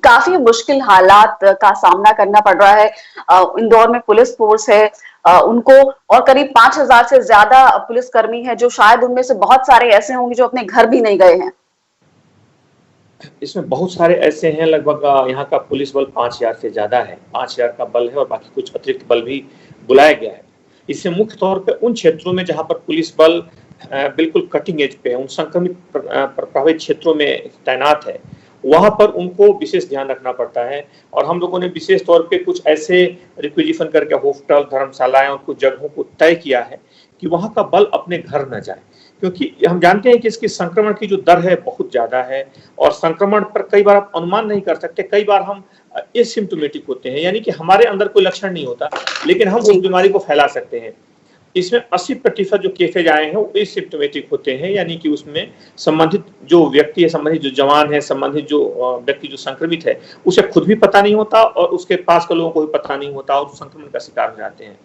काफी मुश्किल हालात का सामना करना पड़ रहा है। इंदौर में पुलिस फोर्स है, उनको और करीब 5,000 से ज्यादा पुलिसकर्मी है, जो शायद उनमें से बहुत सारे ऐसे होंगे जो अपने घर भी नहीं गए हैं। इसमें बहुत सारे ऐसे हैं, लगभग यहाँ का पुलिस बल 5,000 से ज़्यादा है। 5,000 का बल है और बाकी कुछ अतिरिक्त बल भी बुलाया गया है। इससे मुख्य तौर पे उन क्षेत्रों में जहाँ पर पुलिस बल बिल्कुल कटिंग एज पे है, उन संक्रमित प्रभावित क्षेत्रों में तैनात है, वहाँ पर उनको विशेष ध्यान रखना पड़ता है। और हम लोगों ने विशेष तौर पे कुछ ऐसे रिक्विजिशन करके हॉस्पिटल, धर्मशालाएं और कुछ जगहों को तय किया है कि वहाँ का बल अपने घर न जाए, क्योंकि हम जानते हैं कि इसकी संक्रमण की जो दर है बहुत ज़्यादा है और संक्रमण पर कई बार आप अनुमान नहीं कर सकते। कई बार हम एसिम्प्टोमेटिक होते हैं, यानी कि हमारे अंदर कोई लक्षण नहीं होता, लेकिन हम उस बीमारी को फैला सकते हैं। इसमें 80% जो केसेज आए हैं वो एसिम्प्टोमेटिक होते हैं, यानी कि उसमें संबंधित जो व्यक्ति है, संबंधित जो जवान है, संबंधित जो व्यक्ति जो संक्रमित है, उसे खुद भी पता नहीं होता और उसके पास के लोगों को भी पता नहीं होता और संक्रमण का शिकार हो जाते हैं।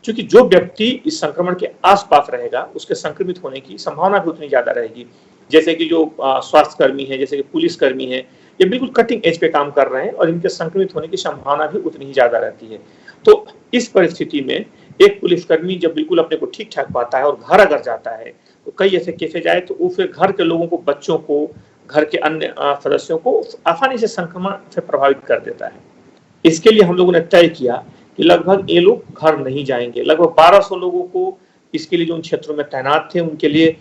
क्योंकि जो व्यक्ति इस संक्रमण के आसपास रहेगा उसके संक्रमित होने की संभावना भी उतनी ज्यादा रहेगी। जैसे कि जो स्वास्थ्य कर्मी है, जैसे कि पुलिस कर्मी है, ये बिल्कुल कटिंग एज पे काम कर रहे हैं और इनके संक्रमित होने की संभावना भी उतनी ही ज्यादा रहती है। तो इस परिस्थिति में एक पुलिसकर्मी जब बिल्कुल अपने को ठीक ठाक पाता है और घर अगर जाता है, तो कई ऐसे केसेज आए तो वो फिर घर के लोगों को, बच्चों को, घर के अन्य सदस्यों को आसानी से संक्रमण से प्रभावित कर देता है। इसके लिए हम लोगों ने तय किया कि लगभग ये लोग घर नहीं जाएंगे। लगभग 1200 लोगों को इसके लिए जो उन क्षेत्रों में तैनात थे उनके लिए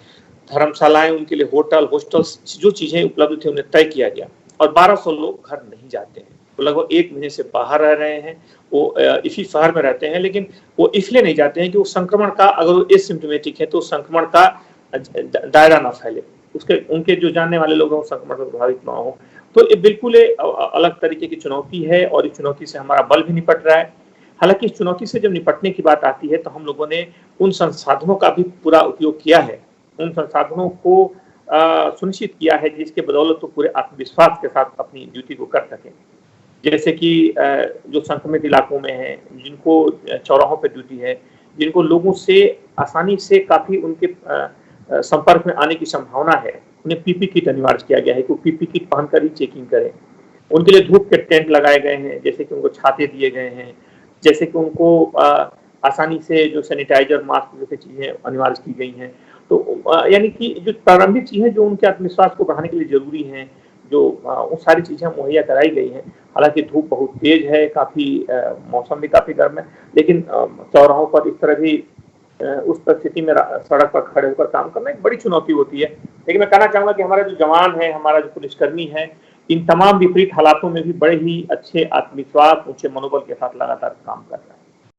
धर्मशालाएं, उनके लिए होटल, हॉस्टल्स, जो चीजें उपलब्ध थे उन्हें तय किया गया और 1200 लोग घर नहीं जाते हैं। तो लगभग 1 महीने से बाहर रह रहे हैं, वो इसी शहर में रहते हैं, लेकिन वो इसलिए नहीं जाते हैं कि वो संक्रमण का, अगर वो एसिम्प्टोमेटिक है तो संक्रमण का दायरा ना फैले, उसके उनके जो जानने वाले लोग हैं संक्रमण से प्रभावित ना हो। तो ये बिल्कुल अलग तरीके की चुनौती है और इस चुनौती से हमारा बल भी निपट रहा है। हालांकि इस चुनौती से जब निपटने की बात आती है तो हम लोगों ने उन संसाधनों का भी पूरा उपयोग किया है, उन संसाधनों को सुनिश्चित किया है जिसके बदौलत तो पूरे आत्मविश्वास के साथ अपनी ड्यूटी को कर सकें। जैसे कि जो संक्रमित इलाकों में है, जिनको चौराहों पर ड्यूटी है, जिनको लोगों से आसानी से काफी उनके संपर्क में आने की संभावना है, उन्हें पीपी किट अनिवार्य किया गया है कि वो पीपी किट पहनकर ही चेकिंग करें। उनके लिए धूप के टेंट लगाए गए हैं, जैसे कि उनको छाते दिए गए हैं, जैसे कि उनको आसानी से जो सैनिटाइजर, मास्क जैसी चीजें अनिवार्य की गई हैं। तो यानी कि जो प्रारंभिक चीजें जो उनके आत्मविश्वास को बढ़ाने के लिए जरूरी हैं, जो वो सारी चीजें मुहैया कराई गई हैं। हालांकि धूप बहुत तेज है, काफी मौसम भी काफी गर्म है, लेकिन चौराहों पर इस तरह भी उस परिस्थिति में सड़क पर खड़े होकर काम करना एक बड़ी चुनौती होती है। लेकिन मैं कहना चाहूंगा कि हमारा जो जवान है, हमारा जो पुलिसकर्मी है, इन तमाम विपरीत हालातों में भी बड़े ही अच्छे आत्मविश्वास, ऊंचे मनोबल के साथ लगातार काम कर रहा है।